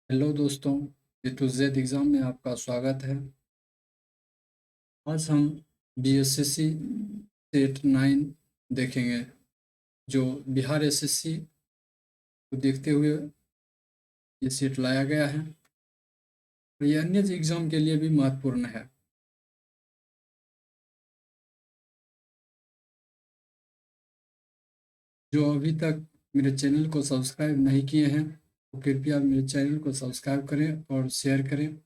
Hello दोस्तों, ए to Z exam में आपका स्वागत है। आज हम बीएसएससी सेट 9 देखेंगे, जो बिहार एसएससी को देखते हुए ये सेट लाया गया है और ये अन्य एग्ज़ाम के लिए भी महत्वपूर्ण है। जो अभी तक मेरे चैनल को सब्सक्राइब नहीं किए हैं, तो कृपया मेरे चैनल को सब्सक्राइब करें और शेयर करें,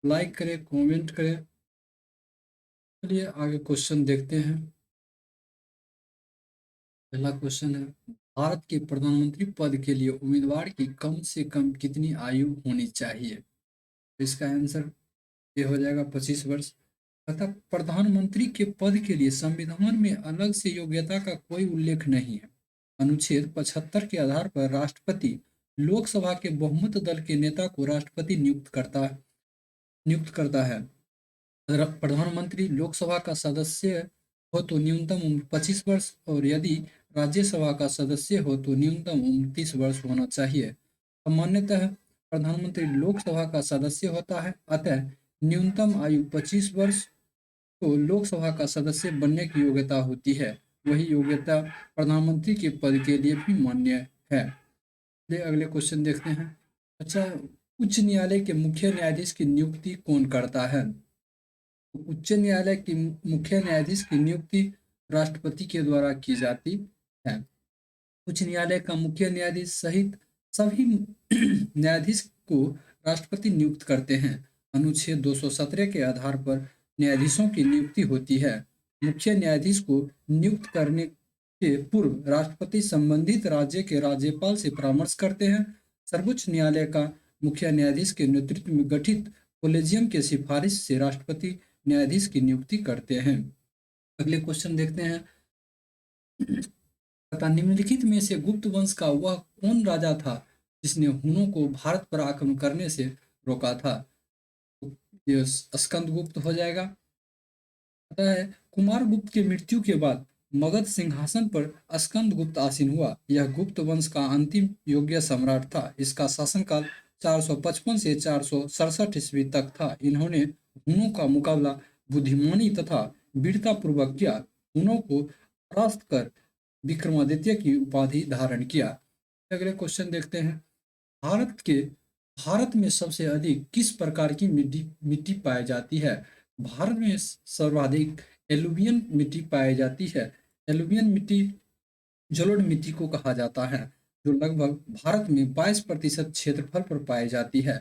लाइक करें, कमेंट करें। चलिए आगे क्वेश्चन देखते हैं। पहला क्वेश्चन है, भारत के प्रधानमंत्री पद के लिए उम्मीदवार की कम से कम कितनी आयु होनी चाहिए? तो इसका आंसर ये हो जाएगा 25 वर्ष। अतः प्रधानमंत्री के पद के लिए संविधान में अलग से योग्यता का कोई उल्लेख नहीं है। अनुच्छेद 75 के आधार पर राष्ट्रपति लोकसभा के बहुमत दल के नेता को राष्ट्रपति नियुक्त करता है। प्रधानमंत्री लोकसभा का सदस्य हो तो न्यूनतम उम्र 25 वर्ष और यदि राज्यसभा का सदस्य हो तो न्यूनतम उम्र 30 वर्ष होना चाहिए। सामान्यतः प्रधानमंत्री लोकसभा का सदस्य होता है, अतः न्यूनतम आयु 25 वर्ष तो लोकसभा का सदस्य बनने की योग्यता होती है। वही योग्यता प्रधानमंत्री के पद के लिए भी मान्य है। चलिए अगले क्वेश्चन देखते हैं। अच्छा, उच्च न्यायालय के मुख्य न्यायाधीश की नियुक्ति कौन करता है? उच्च न्यायालय की मुख्य न्यायाधीश की नियुक्ति राष्ट्रपति के द्वारा की जाती है। उच्च न्यायालय का मुख्य न्यायाधीश सहित सभी न्यायाधीश को राष्ट्रपति नियुक्त करते हैं। अनुच्छेद 217 के आधार पर न्यायाधीशों की नियुक्ति होती है। मुख्य न्यायाधीश को नियुक्त करने के पूर्व राष्ट्रपति संबंधित राज्य के राज्यपाल से परामर्श करते हैं। सर्वोच्च न्यायालय का मुख्य न्यायाधीश के नेतृत्व में गठित कोलेजियम के सिफारिश से राष्ट्रपति न्यायाधीश की नियुक्ति करते हैं। अगले क्वेश्चन देखते हैं। तथा निम्नलिखित में से गुप्त वंश का वह कौन राजा था जिसने हुनों को भारत पर आक्रमण करने से रोका था? तो ये स्कंदगुप्त हो जाएगा। पता है, कुमारगुप्त की मृत्यु के बाद मगध सिंहासन पर स्कंदगुप्त आसीन हुआ। यह गुप्त वंश का अंतिम योग्य सम्राट था। इसका शासनकाल 455 से 467 ईस्वी तक था। इन्होंने हुनों का मुकाबला बुद्धिमानी तथा वीरता पूर्वक किया। हुनों को परास्त कर विक्रमादित्य की उपाधि धारण किया। अगले क्वेश्चन देखते हैं। भारत के भारत में सबसे अधिक किस प्रकार की मिट्टी मिट्टी पाई जाती है? भारत में सर्वाधिक एलुवियल मिट्टी पाई जाती है। एलुवियल मिट्टी जलोढ़ मिट्टी को कहा जाता है, जो लगभग भारत में 22% क्षेत्रफल पर पाई जाती है।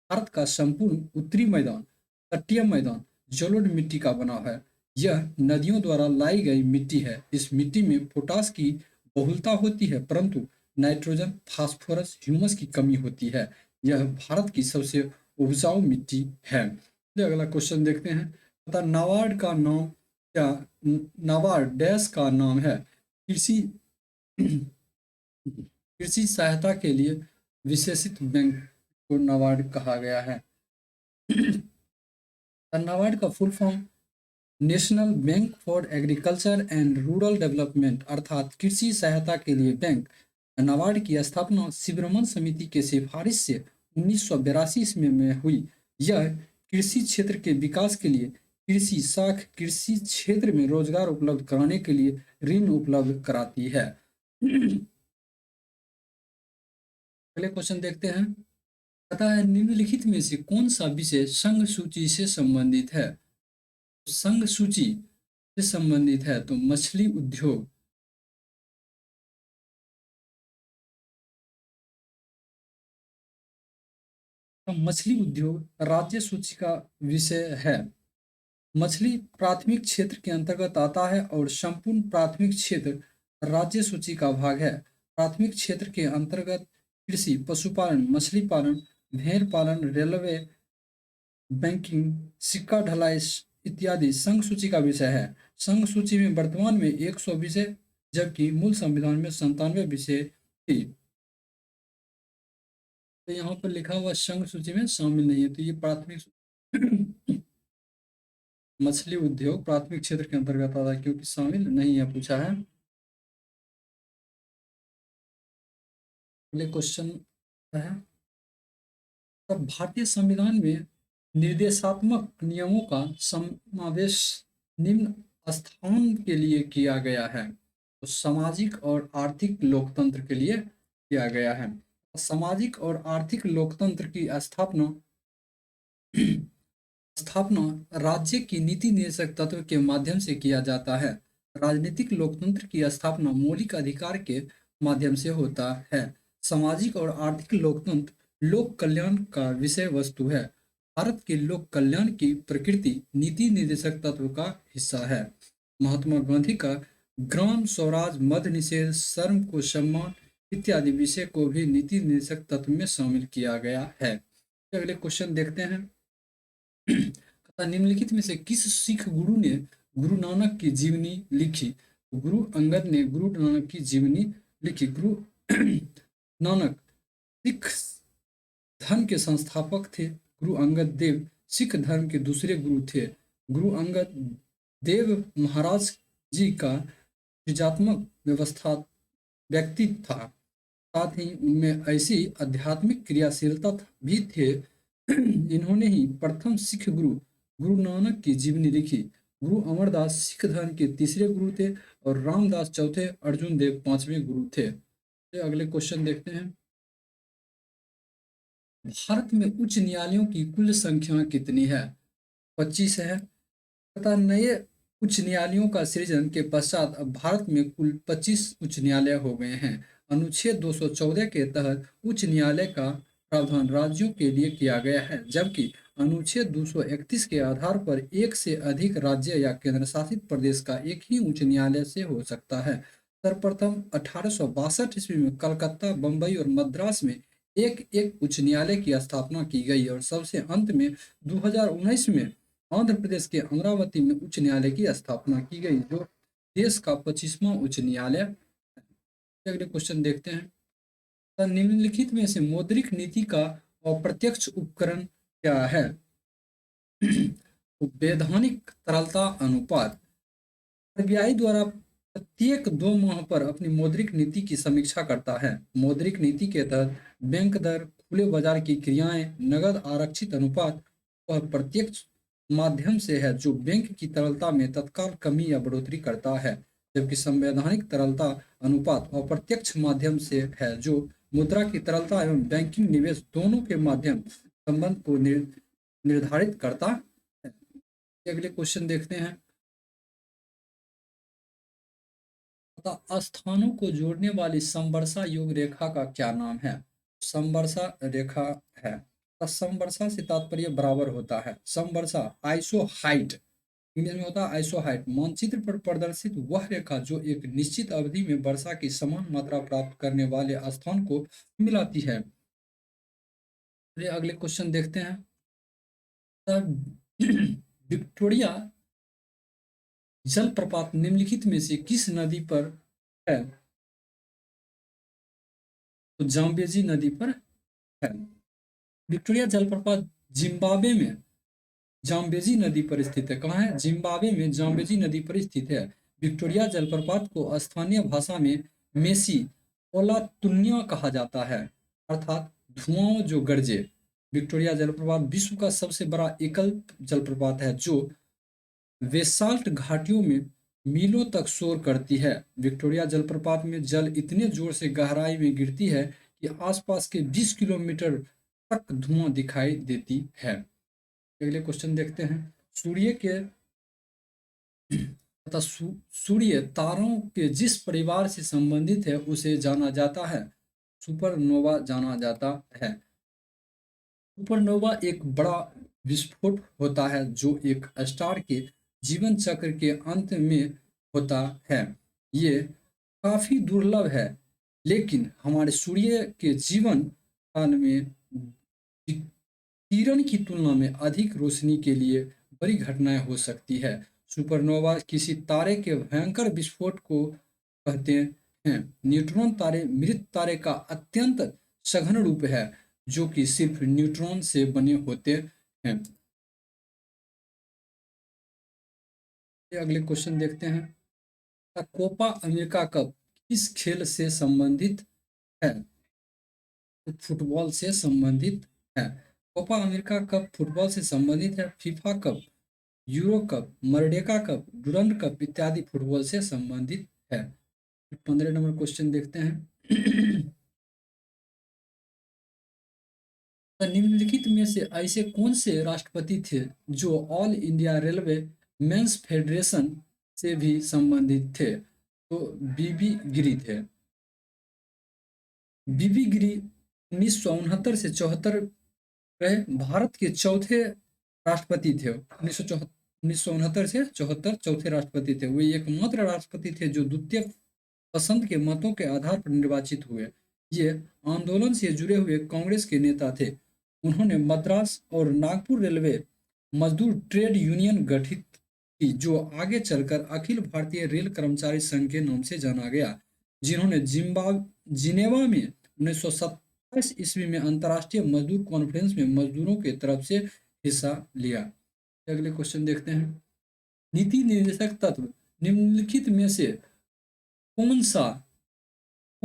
भारत का संपूर्ण उत्तरी मैदान तटीय मैदान जलोढ़ मिट्टी का बना है। यह नदियों द्वारा लाई गई मिट्टी है। इस मिट्टी में पोटास की बहुलता होती है, परंतु नाइट्रोजन, फास्फोरस, ह्यूमस की कमी होती है। यह भारत की सबसे उपजाऊ मिट्टी है। चलिए अगला क्वेश्चन देखते हैं। तथा नाबार्ड का नाम क्या? नाबार्ड डैश का नाम है कृषि कृषि सहायता के लिए विशेषित बैंक को नाबार्ड कहा गया है। नाबार्ड का full form national bank for agriculture and rural development अर्थात कृषि सहायता के लिए बैंक। नाबार्ड की स्थापना शिवरमन समिति के सिफारिश से 1982 ईस्वी में हुई। यह कृषि क्षेत्र के विकास के लिए कृषि साख कृषि क्षेत्र में रोजगार उपलब्ध कराने के लिए ऋण उपलब्ध कराती है। अगले क्वेश्चन देखते हैं। पता है, निम्नलिखित में से कौन सा विषय संघ सूची से संबंधित है? संघ सूची से संबंधित है तो मछली उद्योग। तो मछली उद्योग राज्य सूची का विषय है। मछली प्राथमिक क्षेत्र के अंतर्गत आता है और संपूर्ण प्राथमिक क्षेत्र राज्य सूची का भाग है। प्राथमिक क्षेत्र के अंतर्गत कृषि, पशुपालन, मछली पालन, भेड़ पालन, रेलवे, बैंकिंग, सिक्का ढलाई इत्यादि संघ सूची का विषय है। संघ सूची में वर्तमान में 100 विषय जबकि मूल संविधान में 97 विषय थी। तो यहाँ पर लिखा हुआ संघ सूची में शामिल नहीं है, तो ये प्राथमिक मछली उद्योग प्राथमिक क्षेत्र के अंतर्गत आता है क्योंकि शामिल नहीं है, पूछा है। अगले क्वेश्चन है। तब भारतीय संविधान में निर्देशात्मक नियमों का समावेश निम्न स्थान के लिए किया गया है। तो सामाजिक और आर्थिक लोकतंत्र के लिए किया गया है। सामाजिक और आर्थिक लोकतंत्र की स्थापना स्थापना राज्य की नीति निर्देशक तत्व के माध्यम से किया जाता है। राजनीतिक लोकतंत्र की स्थापना मौलिक अधिकार के माध्यम से होता है। सामाजिक और आर्थिक लोकतंत्र लोक कल्याण का विषय वस्तु है। भारत के लोक कल्याण की प्रकृति नीति निर्देशक तत्व का हिस्सा है। महात्मा गांधी का ग्राम स्वराज, मद्य निषेध, श्रम को सम्मान इत्यादि विषय को भी नीति निर्देशक तत्व में शामिल किया गया है। अगले क्वेश्चन देखते हैं। निम्नलिखित में से किस सिख गुरु ने गुरु नानक की जीवनी लिखी? गुरु अंगद ने गुरु नानक की जीवनी लिखी। गुरु नानक सिख धर्म के संस्थापक थे। गुरु अंगद देव सिख धर्म के दूसरे गुरु थे। गुरु अंगद देव महाराज जी का सृजनात्मक व्यवस्था व्यक्ति था, साथ ही उनमें ऐसी आध्यात्मिक क्रियाशीलता भी थे। इन्होंने ही प्रथम सिख गुरु गुरु नानक की जीवनी लिखी। गुरु अमरदास सिख धर्म के तीसरे गुरु थे और रामदास चौथे, अर्जुन देव पांचवें गुरु थे। तो अगले क्वेश्चन देखते हैं। भारत में उच्च न्यायालयों की कुल संख्या कितनी है? 25 है। तथा नए उच्च न्यायालयों का सृजन के पश्चात अब भारत में कुल 25 उच्च न्यायालय हो गए हैं। अनुच्छेद 214 के तहत उच्च न्यायालय का प्रावधान राज्यों के लिए किया गया है, जबकि अनुच्छेद 231 के आधार पर एक से अधिक राज्य या केंद्र शासित प्रदेश का एक ही उच्च न्यायालय से हो सकता है। सर्वप्रथम 1862 ईस्वी में कलकत्ता, बंबई और मद्रास में एक एक उच्च न्यायालय की स्थापना की गई और सबसे अंत में 2019 में आंध्र प्रदेश के अमरावती में उच्च न्यायालय की स्थापना की गई, जो देश का 25वां उच्च न्यायालय है। अगले क्वेश्चन देखते हैं। निम्नलिखित में से मौद्रिक नीति का अप्रत्यक्ष उपकरण क्या है? वैधानिक तरलता अनुपात। आरबीआई द्वारा प्रत्येक 2 माह पर अपनी मौद्रिक नीति की समीक्षा करता है। मौद्रिक नीति के तहत बैंक दर, खुले बाजार की क्रियाएं, नगद आरक्षित अनुपात और प्रत्यक्ष माध्यम से है जो बैंक की तरलता में तत्काल कमी या बढ़ोतरी करता है, जबकि संवैधानिक तरलता अनुपात अप्रत्यक्ष माध्यम से है जो मुद्रा की तरलता एवं बैंकिंग निवेश दोनों के माध्यम संबंध को निर्धारित करता है। अगले क्वेश्चन देखते हैं। स्थानों को जोड़ने वाली समवर्षा योग रेखा का क्या नाम है? समवर्षा रेखा है। समवर्षा से तात्पर्य बराबर होता है। समवर्षा आइसो हाइट, इंग्लिश में होता है आइसो हाइट। मानचित्र पर प्रदर्शित वह रेखा जो एक निश्चित अवधि में वर्षा की समान मात्रा प्राप्त करने वाले स्थान को मिलाती है। अगले क्वेश्चन देखते हैं। विक्टोरिया जलप्रपात निम्नलिखित में से किस नदी पर है? तो जाम्बेजी नदी पर है। विक्टोरिया जलप्रपात जिम्बाब्वे में जाम्बेजी नदी पर स्थित है। कहाँ है? जिम्बाब्वे में जाम्बेजी नदी पर स्थित है। विक्टोरिया जलप्रपात को स्थानीय भाषा में मेसी ओलातुन्या कहा जाता है, अर्थात धुआं जो गरजे। विक्टोरिया जलप्रपात विश्व का सबसे बड़ा एकल जलप्रपात है जो वेसाल्ट घाटियों में मीलों तक शोर करती है। विक्टोरिया जलप्रपात में जल इतने जोर से गहराई में गिरती है कि आसपास के 20 किलोमीटर तक धुआं दिखाई देती है। अगले क्वेश्चन देखते हैं। सूर्य के तथा सूर्य तारों के जिस परिवार से संबंधित है उसे जाना जाता है सुपरनोवा जाना जाता है। सुपरनोवा एक बड़ा विस्फोट होता है जो एक स्टार के जीवन चक्र के अंत में होता है। ये काफी दुर्लभ है, लेकिन हमारे सूर्य के जीवन काल में किरण की तुलना में अधिक रोशनी के लिए बड़ी घटनाएं हो सकती है। सुपरनोवा किसी तारे के भयंकर विस्फोट को कहते हैं। न्यूट्रॉन तारे मृत तारे का अत्यंत सघन रूप है जो कि सिर्फ न्यूट्रॉन से बने होते हैं। अगले क्वेश्चन देखते हैं। कोपा अमेरिका कप किस खेल से संबंधित है? तो फुटबॉल से संबंधित है। कोपा अमेरिका कप फुटबॉल से संबंधित है। FIFA cup, euro cup, Merdeka cup, Durand cup इत्यादि फुटबॉल से संबंधित है। 15 नंबर क्वेश्चन देखते हैं। तो निम्नलिखित में से ऐसे कौन से राष्ट्रपति थे जो all India railwaymen's federation से भी संबंधित थे? तो बीबी गिरी थे। बीबी गिरी 1969 से 74 रहे, भारत के चौथे राष्ट्रपति थे। 1969 से 74 चौथे राष्ट्रपति थे। वे एकमात्र राष्ट्रपति थे जो द्वितीय पसंद के मतों के आधार पर निर्वाचित हुए। ये आंदोलन से जुड़े हुए कांग्रेस के नेता थे। उन्होंने मद्रास और नागपुर रेलवे मजदूर ट्रेड यूनियन गठित की, जो आगे चलकर अखिल भारतीय रेल कर्मचारी संघ के नाम से जाना गया, जिन्होंने जिनेवा में 1927 ईस्वी में अंतर्राष्ट्रीय मजदूर कॉन्फ्रेंस में मजदूरों के तरफ से हिस्सा लिया। अगले क्वेश्चन देखते हैं। नीति निर्देशक तत्व निम्नलिखित में से कौन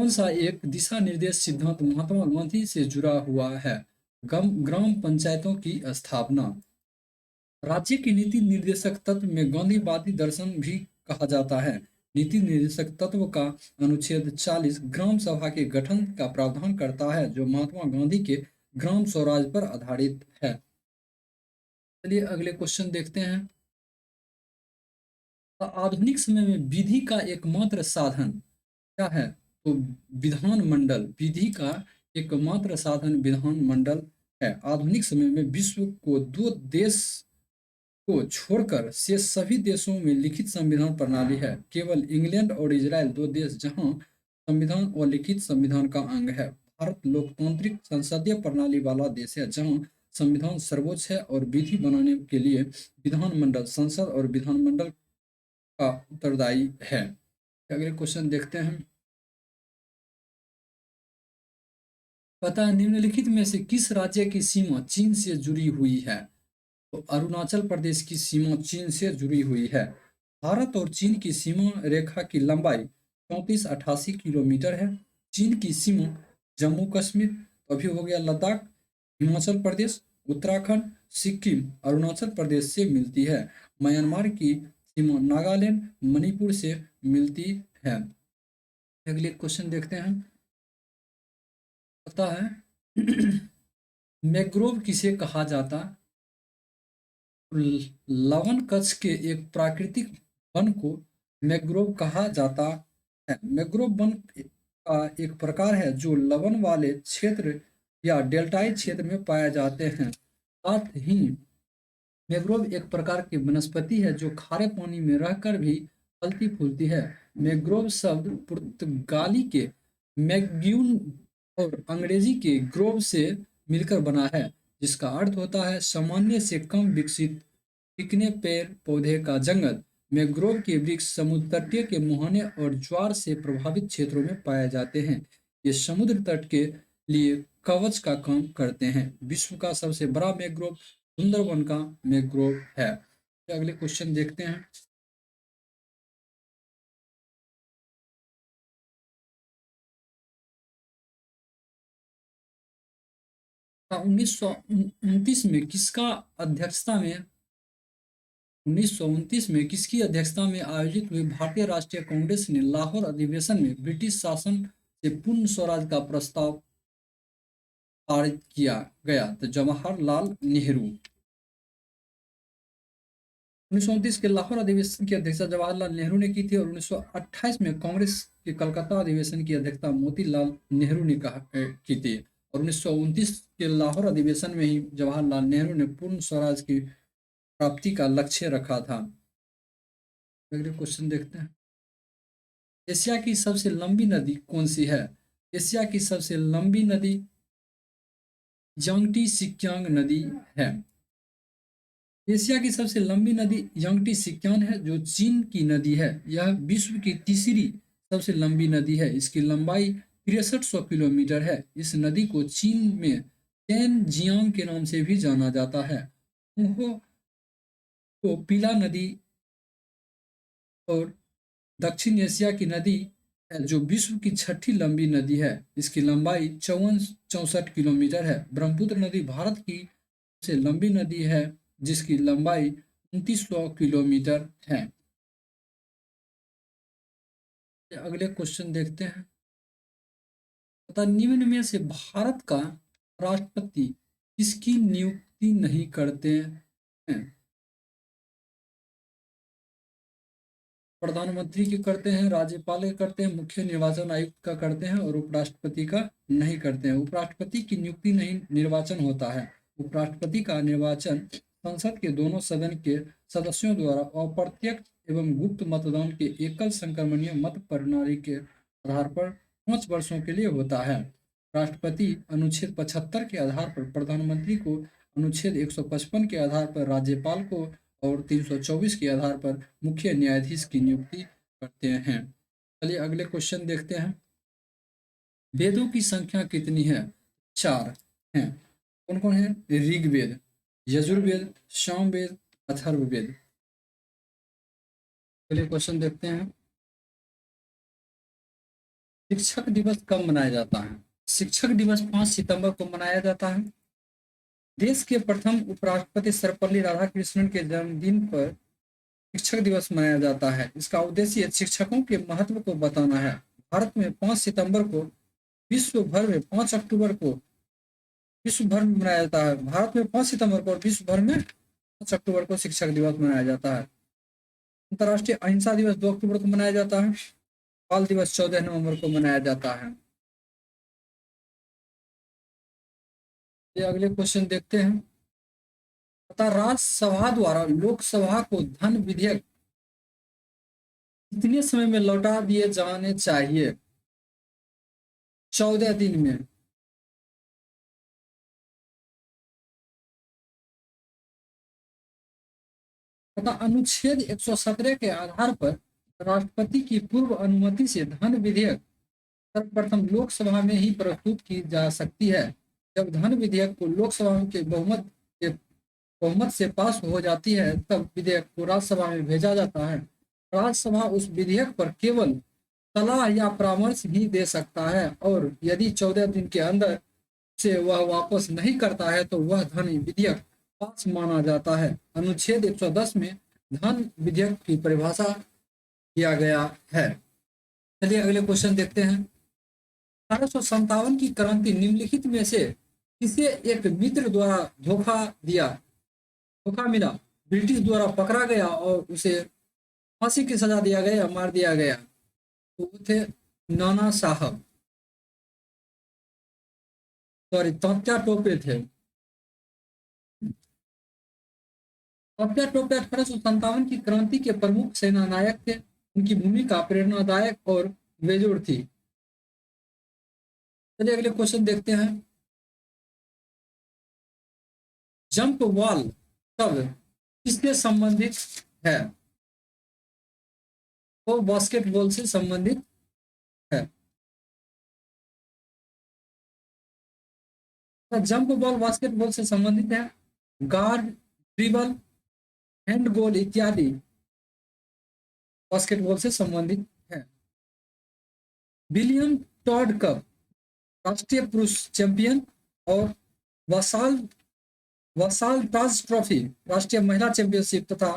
सा एक दिशा निर्देश सिद्धांत महात्मा गांधी से जुड़ा हुआ है? ग्राम पंचायतों की स्थापना। राज्य के नीति निर्देशक तत्व में गांधीवादी दर्शन भी कहा जाता है। नीति निर्देशक तत्व का अनुच्छेद 40 ग्राम सभा के गठन का प्रावधान करता है, जो महात्मा गांधी के ग्राम स्वराज पर आधारित है। चलिए अगले क्वेश्चन देखते हैं। आधुनिक समय में विधि का एकमात्र साधन क्या है? तो विधानमंडल। विधि का एकमात्र साधन विधानमंडल है। आधुनिक समय में विश्व को 2 देश को छोड़कर शेष सभी देशों में लिखित संविधान प्रणाली है। केवल इंग्लैंड और इजराइल 2 देश जहां संविधान और लिखित संविधान का अंग है। भारत लोकतांत्रिक संसदीय प्रणाली वाला देश है, जहां संविधान सर्वोच्च है और विधि बनाने के लिए विधानमंडल, संसद और विधानमंडल का उत्तरदायी है। अगले क्वेश्चन देखते हैं। पता है निम्नलिखित में से किस राज्य की सीमा चीन से जुड़ी हुई है? तो अरुणाचल प्रदेश की सीमा चीन से जुड़ी हुई है। भारत और चीन की सीमा रेखा की लंबाई 3488 किलोमीटर है। चीन की सीमा जम्मू कश्मीर, तो अभी हो गया लद्दाख, हिमाचल प्रदेश, उत्तराखंड, सिक्किम, अरुणाचल प्रदेश से मिलती है। म्यांमार की सीमा नागालैंड, मणिपुर से मिलती है। अगले क्वेश्चन देखते हैं। पता है मैंग्रोव किसे कहा जाता? लवण कच्छ के एक प्राकृतिक वन को मैंग्रोव कहा जाता है। मैंग्रोव वन का एक प्रकार है जो लवण वाले क्षेत्र या डेल्टाई क्षेत्र में पाए जाते हैं। साथ ही मैंग्रोव एक प्रकार की वनस्पति है जो खारे पानी में रहकर भी फलती फूलती है। मैंग्रोव शब्द पुर्तगाली के मैग्यून और अंग्रेजी के ग्रोव से मिलकर बना है, जिसका अर्थ होता है सामान्य से कम विकसित टिकने पेड़ पौधे का जंगल। मैंग्रोव के वृक्ष समुद्र तटीय के मुहाने और ज्वार से प्रभावित क्षेत्रों में पाए जाते हैं। ये समुद्र तट के लिए कवच का काम करते हैं। विश्व का सबसे बड़ा मैंग्रोव सुंदरवन का मैंग्रोव है। अगले क्वेश्चन देखते हैं। 1929 में किसका अध्यक्षता में 1929 में किसकी अध्यक्षता में आयोजित हुई भारतीय राष्ट्रीय कांग्रेस ने लाहौर अधिवेशन में ब्रिटिश शासन से पूर्ण स्वराज का प्रस्ताव पारित किया गया? तो जवाहरलाल नेहरू। 1929 के लाहौर अधिवेशन की अध्यक्षता जवाहरलाल नेहरू ने की थी और 1928 में कांग्रेस के कलकत्ता अधिवेशन की अध्यक्षता मोतीलाल नेहरू ने की थी। और 1929 के लाहौर अधिवेशन में ही जवाहरलाल नेहरू ने पूर्ण स्वराज की प्राप्ति का लक्ष्य रखा था। अगले क्वेश्चन देखते हैं। एशिया की सबसे लंबी नदी कौन सी है? एशिया की सबसे लंबी नदी यांगटी सिक्यांग नदी है। एशिया की सबसे लंबी नदी यांगटी सिक्यांग है, जो चीन की नदी है। यह विश्व की तीसरी सबसे लंबी नदी है। इसकी लंबाई 6300 किलोमीटर है। इस नदी को चीन में जियांग के नाम से भी जाना जाता है। को पीला नदी और दक्षिण एशिया की नदी है, जो विश्व की छठी लंबी नदी है। इसकी लंबाई 5464 किलोमीटर है। ब्रह्मपुत्र नदी भारत की सबसे लंबी नदी है जिसकी लंबाई 2900 किलोमीटर है। अगले क्वेश्चन देखते हैं। तथा निम्न में से भारत का राष्ट्रपति किसकी नियुक्ति नहीं करते हैं? प्रधानमंत्री की करते हैं, राज्यपाल के करते हैं, मुख्य निर्वाचन आयुक्त का करते हैं और उपराष्ट्रपति का नहीं करते हैं। उपराष्ट्रपति की नियुक्ति नहीं, निर्वाचन होता है। उपराष्ट्रपति का निर्वाचन संसद के दोनों सदन के सदस्यों द्वारा अप्रत्यक्ष एवं गुप्त मतदान के एकल संक्रमणीय मत प्रणाली के आधार पर 5 वर्षों के लिए होता है। राष्ट्रपति अनुच्छेद 75 के आधार पर, प्रधानमंत्री को अनुच्छेद 155 के आधार पर, राज्यपाल को और 324 के आधार पर मुख्य न्यायाधीश की नियुक्ति करते हैं। चलिए अगले क्वेश्चन देखते हैं। वेदों की संख्या कितनी है? 4 हैं। कौन कौन है? ऋग्वेद, यजुर्वेद, सामवेद, अथर्ववेद। अगले क्वेश्चन देखते हैं। शिक्षक दिवस कब मनाया जाता है? शिक्षक दिवस 5 सितंबर को मनाया जाता है। देश के प्रथम उपराष्ट्रपति सर्वपल्ली राधाकृष्णन के जन्मदिन पर शिक्षक दिवस मनाया जाता है। इसका उद्देश्य शिक्षकों के महत्व को बताना है। भारत में 5 सितंबर को, विश्व भर में 5 अक्टूबर को, विश्व भर में मनाया जाता है। भारत में 5 सितंबर को और विश्व भर में 5 अक्टूबर को शिक्षक दिवस मनाया जाता है। अंतर्राष्ट्रीय अहिंसा दिवस 2 अक्टूबर को मनाया जाता है। बाल दिवस 14 नवंबर को मनाया जाता है। ये अगले क्वेश्चन देखते हैं। तथा राज्यसभा द्वारा लोकसभा को धन विधेयक कितने समय में लौटा दिए जाने चाहिए? 14 दिन में। तथा अनुच्छेद 117 के आधार पर राष्ट्रपति की पूर्व अनुमति से धन विधेयक सर्वप्रथम लोकसभा में ही प्रस्तुत की जा सकती है। जब धन विधेयक को लोकसभा के बहुमत से पास हो जाती है तब विधेयक को राज्यसभा में भेजा जाता है। राज्यसभा उस विधेयक पर केवल सलाह या परामर्श ही दे सकता है और यदि 14 दिन के अंदर से वह वापस नहीं करता है तो वह धन विधेयक पास माना जाता है। अनुच्छेद 110 में धन विधेयक की परिभाषा किया गया है। चलिए अगले क्वेश्चन देखते हैं। 1857 की क्रांति निम्नलिखित में से किसे एक मित्र द्वारा धोखा मिला? ब्रिटिश द्वारा पकड़ा गया और उसे फांसी की सजा दिया गया, मार दिया गया। तो वो थे नाना साहब, सॉरी तात्या टोपे थे। तात्या टोपे 1857 की क्रांति के प्रमुख सेना नायक थे। उनकी भूमिका प्रेरणादायक और बेजोड़ थी। चलिए अगले क्वेश्चन देखते हैं। जंप वॉल शब्द किससे संबंधित है? वो बास्केटबॉल से संबंधित है। जंप बॉल बास्केटबॉल से संबंधित है। गार्ड, ड्रिबल, हैंड गोल इत्यादि बास्केटबॉल से संबंधित है। विलियम टॉड कप राष्ट्रीय पुरुष चैंपियन और वसाल ताज ट्रॉफी राष्ट्रीय महिला चैंपियनशिप तथा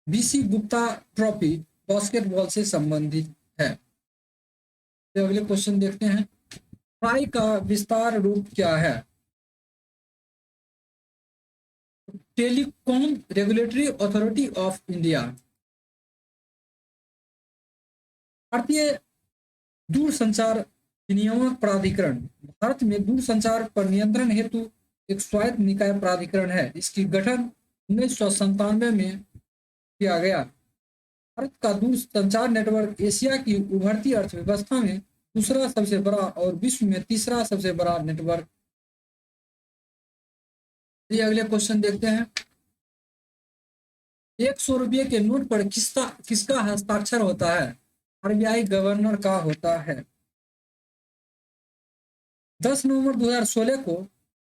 बीसी गुप्ता ट्रॉफी बास्केटबॉल से संबंधित है। तो अगले क्वेश्चन देखते हैं। ट्राई का विस्तार रूप क्या है? Telecom regulatory authority of India. भारतीय दूरसंचार विनियामक प्राधिकरण भारत में दूरसंचार पर नियंत्रण हेतु एक स्वायत्त निकाय प्राधिकरण है। इसकी गठन 1997 में किया गया। भारत का दूरसंचार नेटवर्क एशिया की उभरती अर्थव्यवस्था में दूसरा सबसे बड़ा और विश्व में तीसरा सबसे बड़ा नेटवर्क। ये अगले क्वेश्चन देखते हैं। 100 रुपये के नोट पर किसका हस्ताक्षर होता है? आरबीआई गवर्नर का होता है। 10 नवंबर 2016 को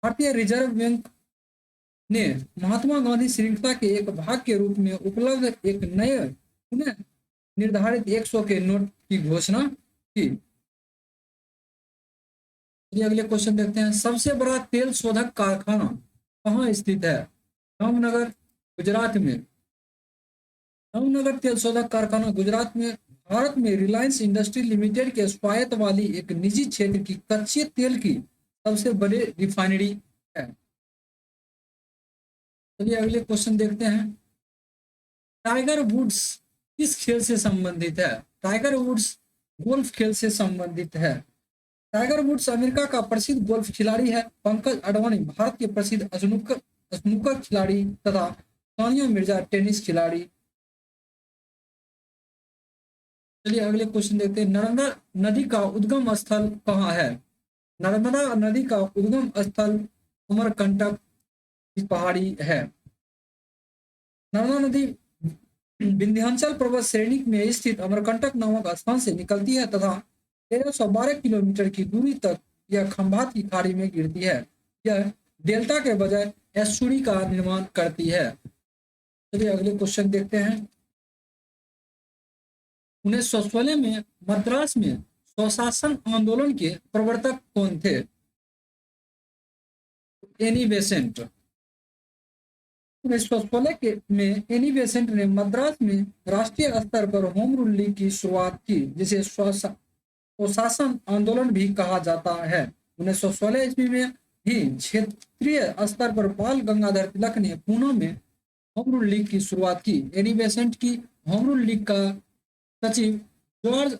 भारतीय रिजर्व बैंक ने महात्मा गांधी श्रृंखला के एक भाग के रूप में उपलब्ध एक नए पुनः निर्धारित 100 के नोट की घोषणा की। ये अगले क्वेश्चन देखते हैं। सबसे बड़ा तेल शोधक कारखाना कहाँ स्थित है? जामनगर, गुजरात में। जामनगर तेल शोधक कारखाना गुजरात में भारत में रिलायंस इंडस्ट्री लिमिटेड के स्वायत्त वाली एक निजी क्षेत्र की कच्चे तेल की सबसे बड़ी रिफाइनरी है। चलिए अगले क्वेश्चन देखते हैं। टाइगर वुड्स किस खेल से संबंधित है? टाइगर वुड्स गोल्फ खेल से संबंधित है। टाइगर वुड्स अमेरिका का प्रसिद्ध गोल्फ खिलाड़ी है। पंकज अडवाणी भारत के प्रसिद्ध स्नूकर खिलाड़ी तथा सानिया मिर्जा टेनिस खिलाड़ी। चलिए अगले क्वेश्चन देखते हैं। नर्मदा नदी का उद्गम स्थल कहाँ है? नर्मदा नदी का उद्गम स्थल अमरकंटक की पहाड़ी है। नर्मदा नदी विंध्याचल पर्वत श्रेणी में स्थित अमरकंटक नामक स्थान से निकलती है तथा 1312 किलोमीटर की दूरी तक यह खंभात की खाड़ी में गिरती है। यह डेल्टा के बजाय एस्चुरी का निर्माण करती है। चलिए अगले क्वेश्चन देखते हैं। 1916 में मद्रास में स्वशासन आंदोलन के प्रवर्तक कौन थे? Annie Besant. 1916 के में एनी बेसेंट ने मद्रास में राष्ट्रीय स्तर पर होम रूल लीग की शुरुआत की, जिसे स्वशासन आंदोलन भी कहा जाता है। 1916 ईस्वी में ही क्षेत्रीय स्तर पर बाल गंगाधर तिलक ने पुणे में होम रूल लीग की शुरुआत की। एनी बेसेंट की होम रूल लीग का सचिव जॉर्ज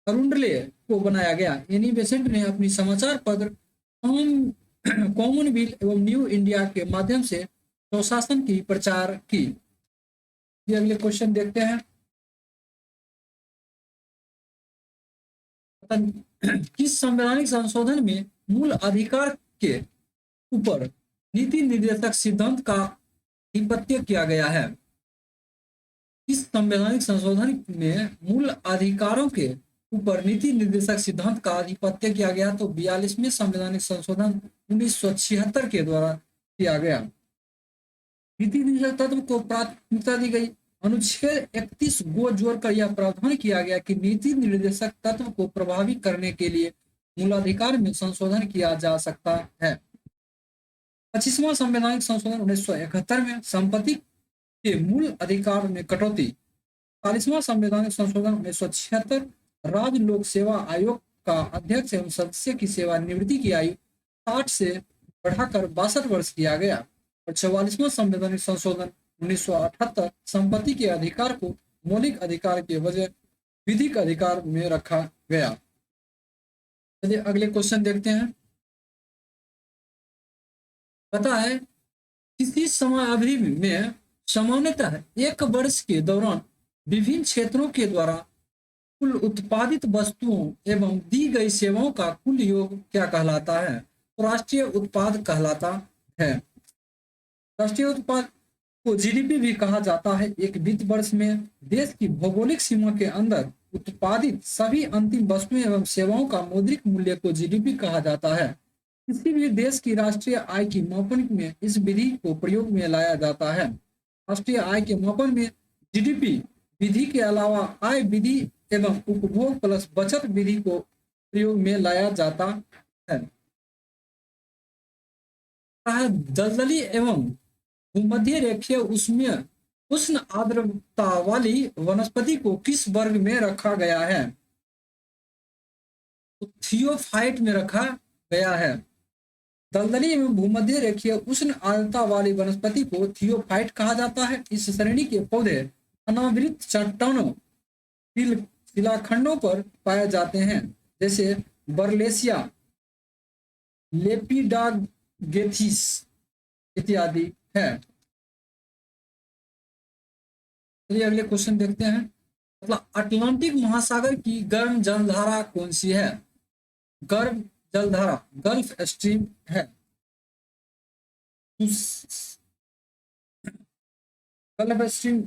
अरुंडले को बनाया गया। एनी बेसेंट ने अपनी समाचार पत्र कॉमनवेल्थ एवं न्यू इंडिया के माध्यम से स्वशासन की प्रचार की। ये अगले क्वेश्चन देखते हैं। किस संवैधानिक संशोधन में मूल अधिकार के ऊपर नीति निर्देशक सिद्धांत का आधिपत्य किया गया है? इस संवैधानिक संशोधन में मूल अधिकारों के ऊपर नीति निर्देशक सिद्धांत का आधिपत्य किया गया। तो 42वें संवैधानिक संशोधन 1976 के द्वारा किया गया। नीति निर्देशक तत्व को प्राथमिकता दी गई। अनुच्छेद 31 को जोड़कर यह प्रावधान किया गया कि नीति निर्देशक तत्व को प्रभावी करने के लिए मूलाधिकार में संशोधन किया जा सकता है। 25वां संवैधानिक संशोधन 1971 में संपत्ति के मूल अधिकार में कटौती। 40वां संवैधानिक संशोधन 1976 राज्य लोक सेवा आयोग का अध्यक्ष एवं सदस्य की सेवानिवृत्ति की आयु 60 से बढ़ाकर 62 वर्ष किया गया। और 44वां संवैधानिक संशोधन 1978 संपत्ति के अधिकार को मौलिक अधिकार के बजाय विधिक अधिकार में रखा गया। चलिए अगले क्वेश्चन देखते हैं। पता है किसी समय अवधि में सामान्यतः एक वर्ष के दौरान विभिन्न क्षेत्रों के द्वारा कुल उत्पादित वस्तुओं एवं दी गई सेवाओं का कुल योग क्या कहलाता है? तो राष्ट्रीय उत्पाद कहलाता है। राष्ट्रीय उत्पाद को जीडीपी भी कहा जाता है। एक वित्त वर्ष में देश की भौगोलिक सीमा के अंदर उत्पादित सभी अंतिम वस्तुएं एवं सेवाओं का मौद्रिक मूल्य को जीडीपी कहा जाता है। किसी भी देश की राष्ट्रीय आय की मापन में इस विधि को प्रयोग में लाया जाता है। राष्ट्रीय आय के मापन में जीडीपी विधि के अलावा आय विधि एवं उपभोग प्लस बचत विधि को प्रयोग में लाया जाता है। दलदली एवं भूमध्य रेखीय उष्ण आर्द्रता वाली वनस्पति को किस वर्ग में रखा गया है? तो थियोफाइट में रखा गया है। दलदली एवं भूमध्य रेखीय उष्ण आर्द्रता वाली वनस्पति को थियोफाइट कहा जाता है। इस श्रेणी के पौधे अनावृत चट्टानों शिलाखंडों पर पाए जाते हैं, जैसे बर्लेसिया, लेपिडागेथिस इत्यादि है। चलिए अगले क्वेश्चन देखते हैं। मतलब अटलांटिक महासागर की गर्म जलधारा कौन सी है? गर्म जलधारा गल्फ स्ट्रीम है। गल्फ स्ट्रीम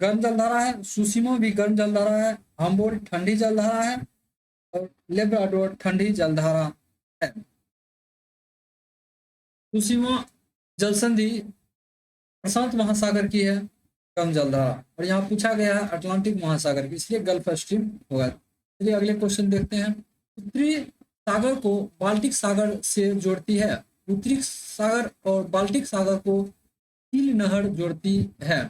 गर्म जलधारा है। सुसीमा भी गर्म जलधारा है। हम्बोल्ट ठंडी जलधारा है और लेब्राडोर ठंडी जलधारा है। सुसीमा जलसंधि प्रशांत महासागर की है गर्म जलधारा, और यहाँ पूछा गया है अटलांटिक महासागर की, इसलिए गल्फ स्ट्रीम होगा। चलिए अगले क्वेश्चन देखते हैं। उत्तरी सागर को बाल्टिक सागर से जोड़ती है। उत्तरी सागर और बाल्टिक सागर को नील नहर जोड़ती है।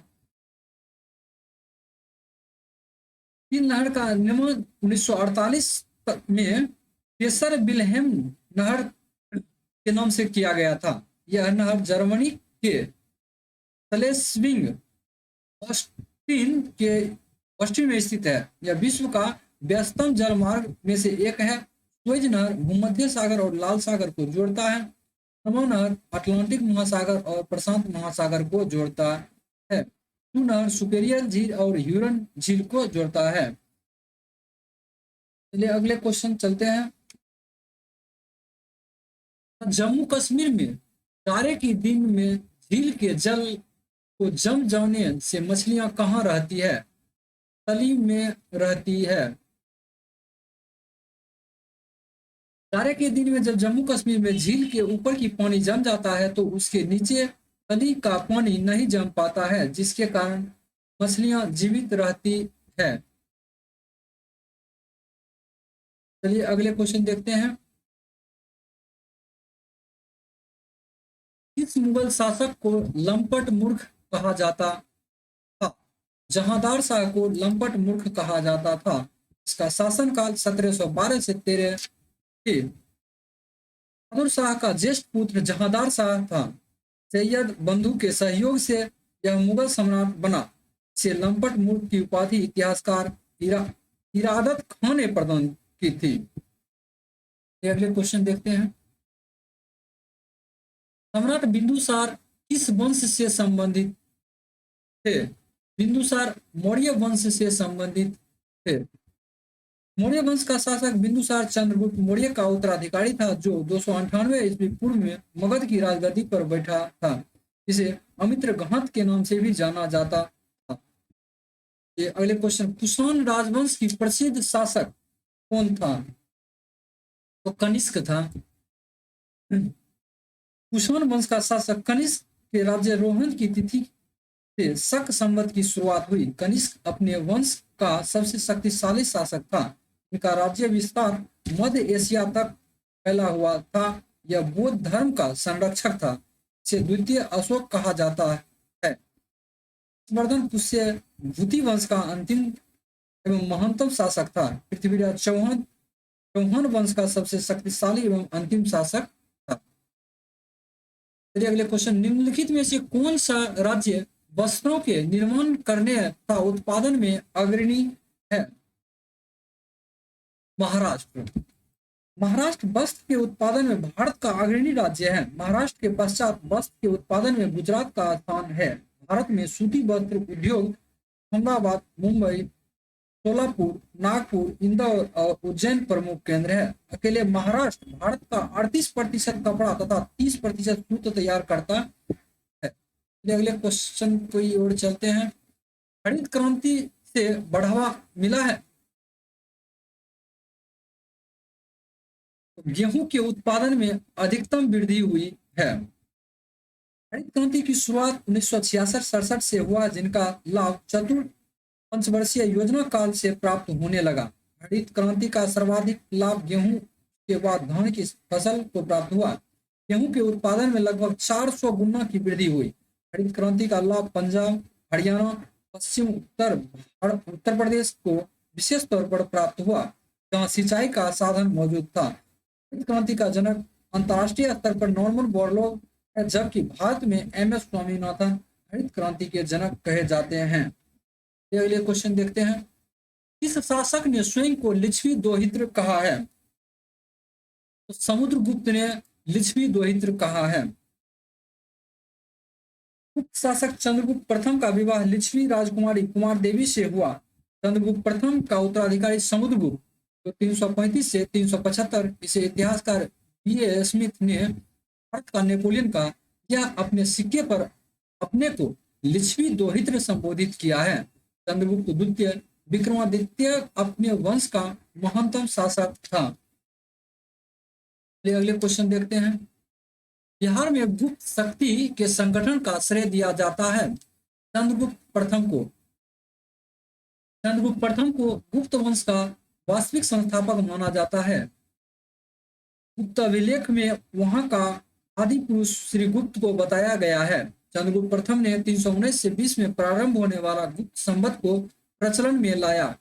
नील नहर का निर्माण 1948 में केसर विल्हेम नहर के नाम से किया गया था। यह नहर जर्मनी के स्लेस्विंग के पश्चिम में स्थित है। यह विश्व का व्यस्तम जलमार्ग में से एक है। स्वेज नहर भूमध्य सागर और लाल सागर को जोड़ता है। नर्मदा नहर अटलांटिक महासागर और प्रशांत महासागर को जोड़ता है। सू नहर सुपेरियर झील और ह्यूरन झील को जोड़ता है। चलिए अगले क्वेश्चन चलते हैं। जम्मू कश्मीर में जाड़े के दिन में झील के जल को जम जाने से मछलियां कहाँ रहती है? तली में रहती है। जाड़े के दिन में जब जम्मू कश्मीर में झील के ऊपर की पानी जम जाता है तो उसके नीचे तली का पानी नहीं जम पाता है, जिसके कारण मछलियां जीवित रहती है। चलिए अगले क्वेश्चन देखते हैं। किस मुगल शासक को लंपट मूर्ख कहा जाता था? जहांदार शाह को लंपट मूर्ख कहा जाता था। इसका शासनकाल 1712 से 13 थी। बहादुर शाह का ज्येष्ठ पुत्र जहांदार शाह था। सैयद बंधु के सहयोग से यह मुगल सम्राट बना। इसे लंपट मूर्ख की उपाधि इतिहासकार इरादत खान ने प्रदान की थी। अगले क्वेश्चन देखते हैं। सम्राट बिंदुसार किस वंश से संबंधित थे? बिंदुसार मौर्य वंश से संबंधित थे। मौर्य वंश का शासक बिंदुसार चंद्रगुप्त मौर्य का उत्तराधिकारी था, जो 298 ईस्वी पूर्व में मगध की राजगद्दी पर बैठा था। इसे अमित्र घात के नाम से भी जाना जाता था। ये अगले क्वेश्चन। कुषाण राजवंश की प्रसिद्ध शासक कौन था? तो कनिष्क था। कुषाण वंश का शासक कनिष्क के राज्यारोहण की तिथि से शक संवत की शुरुआत हुई। कनिष्क अपने वंश का सबसे शक्तिशाली शासक था। इनका राज्य विस्तार मध्य एशिया तक फैला हुआ था। यह बौद्ध धर्म का संरक्षक था। इसे द्वितीय अशोक कहा जाता है। वर्धन पुष्य भूति वंश का अंतिम एवं महानतम शासक था। पृथ्वीराज चौहान वंश का सबसे शक्तिशाली एवं अंतिम शासक था। चलिए अगले क्वेश्चन। निम्नलिखित में से कौन सा राज्य वस्त्रों के निर्माण करने तथा उत्पादन में अग्रणी है? महाराष्ट्र। महाराष्ट्र वस्त्र के उत्पादन में भारत का अग्रणी राज्य है। महाराष्ट्र के पश्चात वस्त्र के उत्पादन में गुजरात का स्थान है। भारत में सूती वस्त्र उद्योग अहमदाबाद, मुंबई, सोलापुर, नागपुर, इंदौर और उज्जैन प्रमुख केंद्र है। अकेले महाराष्ट्र भारत का 38% कपड़ा तथा 30% सूत तैयार करता है। अगले क्वेश्चन की ओर चलते हैं। हरित क्रांति से बढ़ावा मिला है। गेहूं के उत्पादन में अधिकतम वृद्धि हुई है। हरित क्रांति की शुरुआत 1966-67 से हुआ, जिनका लाभ चतुर्थ पंचवर्षीय योजना काल से प्राप्त होने लगा। हरित क्रांति का सर्वाधिक लाभ गेहूं के बाद धान की फसल को प्राप्त हुआ। गेहूं के उत्पादन में लगभग 400 गुना की वृद्धि हुई। हरित क्रांति का लाभ पंजाब, हरियाणा, पश्चिम उत्तर प्रदेश को विशेष तौर पर प्राप्त हुआ, जहां सिंचाई का साधन मौजूद था। हरित क्रांति का जनक अंतर्राष्ट्रीय स्तर पर नॉर्मन बोरलॉग है, जबकि भारत में MS स्वामीनाथन हरित क्रांति के जनक कहे जाते हैं। अगले क्वेश्चन देखते हैं। किस शासक ने स्वयं को लिच्छवी दोहित्र कहा है? तो समुद्रगुप्त ने लिच्छवी दोहित्र कहा है। गुप्त शासक चंद्रगुप्त प्रथम का विवाह लिच्छवी राजकुमारी कुमार देवी से हुआ। चंद्रगुप्त प्रथम का उत्तराधिकारी समुद्रगुप्त, तो 335 से 375, इसे इतिहासकार B.A. स्मिथ ने भारत का नेपोलियन का यह अपने सिक्के पर अपने को लिच्छवी दोहित्र संबोधित किया है। चंद्रगुप्त द्वितीय विक्रमादित्य अपने वंश का महानतम शासक था। अगले क्वेश्चन देखते हैं। बिहार में गुप्त शक्ति के संगठन का श्रेय दिया जाता है चंद्रगुप्त प्रथम को। चंद्रगुप्त प्रथम को गुप्त वंश का वास्तविक संस्थापक माना जाता है। गुप्त अभिलेख में वहां का आदि पुरुष श्री गुप्त को बताया गया है। चंद्रगुप्त प्रथम ने 319 से 20 में प्रारंभ होने वाला गुप्त संवत को प्रचलन में लाया।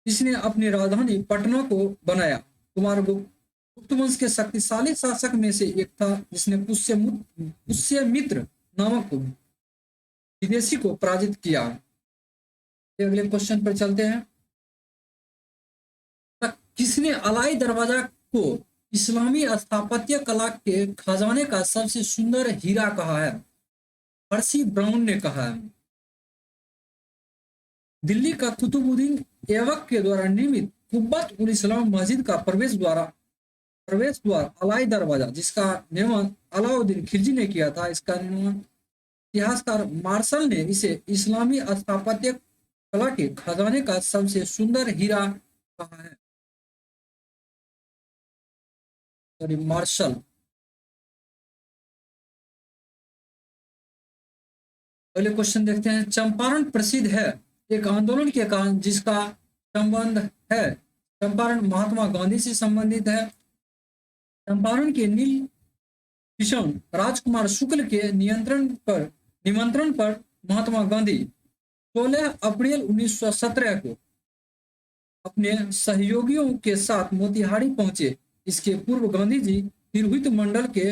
इसने अपनी राजधानी पटना को बनाया। कुमारगुप्त गुप्त वंश के शक्तिशाली शासक में से एक था, जिसने पुष्यमित्र नामक विदेशी को पराजित किया। अगले क्वेश्चन पर चलते हैं। किसने अलाई दरवाजा को इस्लामी स्थापत्य कला के खजाने का सबसे सुंदर हीरा कहा है? पर्सी ब्राउन ने कहा है। दिल्ली का कुतुबुद्दीन ऐबक के द्वारा निर्मित कुब्बत उल इस्लाम मस्जिद का प्रवेश द्वार अलाई दरवाजा, जिसका निर्माण अलाउद्दीन खिलजी ने किया था, इसका निर्माण इतिहासकार मार्शल ने इसे इस्लामी स्थापत्य कला के खजाने का सबसे सुंदर हीरा कहा है। Sorry, martial. अगले क्वेश्चन देखते हैं। चंपारण प्रसिद्ध है एक आंदोलन के कारण जिसका संबंध है। चंपारण महात्मा गांधी से संबंधित है। चंपारण के नील किशन राजकुमार शुक्ल के निमंत्रण पर महात्मा गांधी 16 अप्रैल 1917 को अपने सहयोगियों के साथ मोतिहारी पहुंचे। इसके पूर्व गांधी जी तिरहुत मंडल के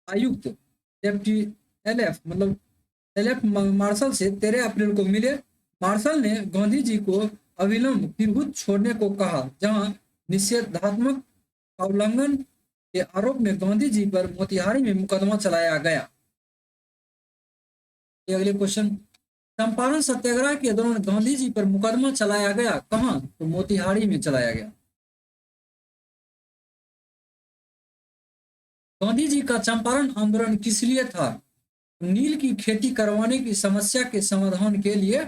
आयुक्त एलएफ मार्शल से 13 अप्रैल को मिले। मार्शल ने गांधी जी को अविलंब तिरहुत छोड़ने को कहा, जहां निषेधात्मक उल्लंघन के आरोप में गांधी जी पर मोतिहारी में मुकदमा चलाया गया। अगले क्वेश्चन। चंपारण सत्याग्रह के दौरान गांधी जी पर मुकदमा चलाया गया कहां? तो मोतिहारी में चलाया गया। गांधी जी का चंपारण आंदोलन किस लिए था? नील की खेती करवाने की समस्या के समाधान के लिए।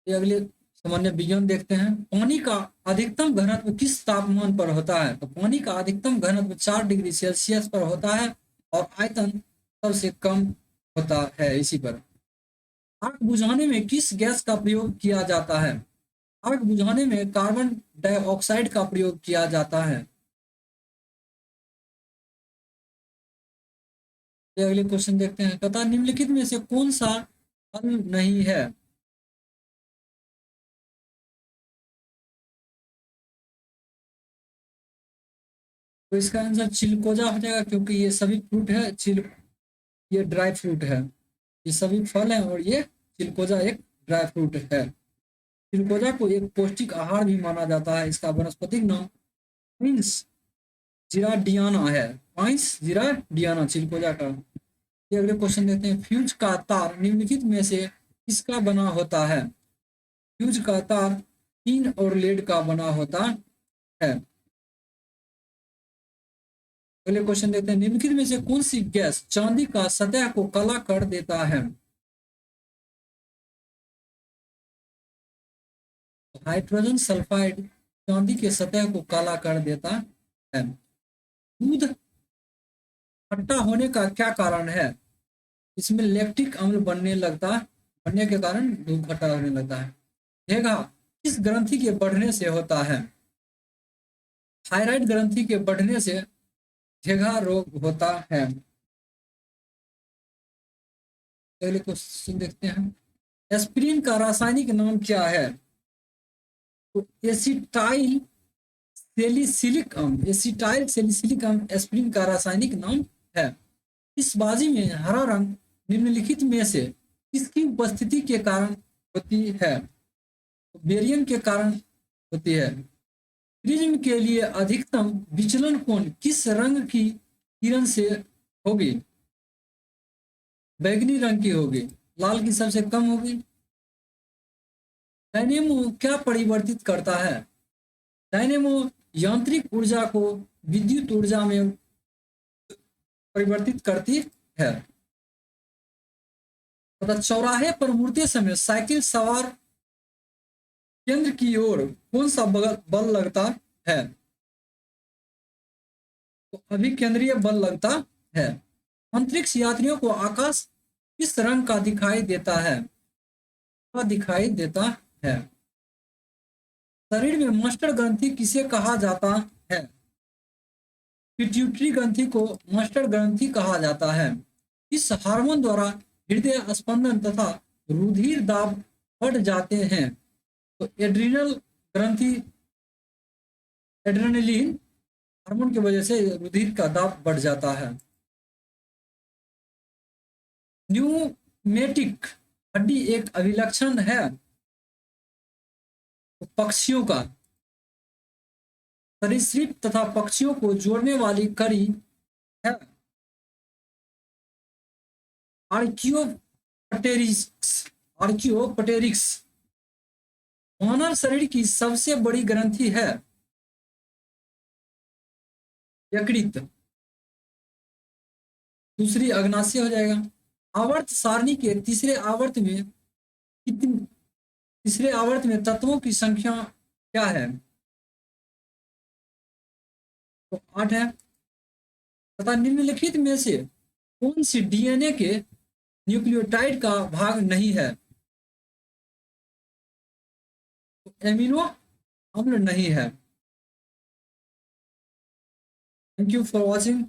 अगले सामान्य विज्ञान देखते हैं। पानी का अधिकतम घनत्व किस तापमान पर होता है? तो पानी का अधिकतम घनत्व 4 डिग्री सेल्सियस पर होता है और आयतन सबसे कम होता है इसी पर। आग बुझाने में किस गैस का प्रयोग किया जाता है? आग बुझाने में कार्बन डाइऑक्साइड का प्रयोग किया जाता है। अगले क्वेश्चन देखते हैं। तथा निम्नलिखित में से कौन सा फल नहीं है? तो इसका आंसर चिलकोजा हो जाएगा, क्योंकि ये सभी फ्रूट है। ये ड्राई फ्रूट है। ये सभी फल है और ये चिलकोजा एक ड्राई फ्रूट है। चिलकोजा को एक पौष्टिक आहार भी माना जाता है। इसका वानस्पतिक नाम पाइन्स जिराडियाना है। पाइन्स जिराडियाना चिलकोजा का। ये अगले क्वेश्चन देखते हैं। फ्यूज का तार निम्नलिखित में से किसका बना होता है? फ्यूज का तार टीन और लेड का बना होता है। अगले क्वेश्चन देखते हैं। निम्नलिखित में से कौन सी गैस चांदी का सतह को काला कर देता है? हाइड्रोजन सल्फाइड चांदी के सतह को काला कर देता है। दूध खट्टा होने का क्या कारण है? इसमें लैक्टिक अम्ल बनने के कारण दूध खट्टा होने लगता है। घेघा किस ग्रंथि के बढ़ने से होता है? थायराइड ग्रंथि के बढ़ने से घेघा रोग होता है। अगले क्वेश्चन देखते हैं। एस्पिरिन का रासायनिक नाम क्या है? तो एसिटाइल सैलिसिलिक अम्ल एस्पिरिन का रासायनिक नाम है। इस बाजी में हरा रंग निम्नलिखित में से किसकी उपस्थिति के कारण होती है? बेरियम के कारण होती है। प्रिज्म के लिए अधिकतम विचलन कोण किस रंग की किरण से होगी? बैगनी रंग की होगी। लाल की सबसे कम होगी। डायनेमो क्या परिवर्तित करता है? डायनेमो यांत्रिक ऊर्जा को विद्युत ऊर्जा में परिवर्तित करती है। तथा चौराहे पर मुड़ते समय साइकिल सवार केंद्र की ओर कौन सा बल लगता है? तो अभिकेंद्रीय बल लगता है। अंतरिक्ष यात्रियों को आकाश किस रंग का दिखाई देता है? दिखाई देता है। शरीर में मास्टर ग्रंथि किसे कहा जाता है? पिट्यूटरी ग्रंथि को मास्टर ग्रंथि कहा जाता है। इस हार्मोन द्वारा हृदय स्पंदन तथा रुधिर दाब बढ़ जाते हैं। तो एड्रिनल ग्रंथि एड्रेनलिन हार्मोन की वजह से रुधिर का दाब बढ़ जाता है। न्यूमेटिक हड्डी एक अभिलक्षण है पक्षियों का। सरीसृप तथा पक्षियों को जोड़ने वाली कड़ी है आर्कियोपटेरिक्स। आर्कियोपटेरिक्स मानव शरीर की सबसे बड़ी ग्रंथि है यकृत। दूसरी अग्नाशय हो जाएगा। आवर्त सारणी के तीसरे आवर्त में तत्वों की संख्या क्या है? तो 8 है। तथा निम्नलिखित में से कौन सी डीएनए के न्यूक्लियोटाइड का भाग नहीं है? तो एमिनो अम्ल नहीं है। Thank you for watching.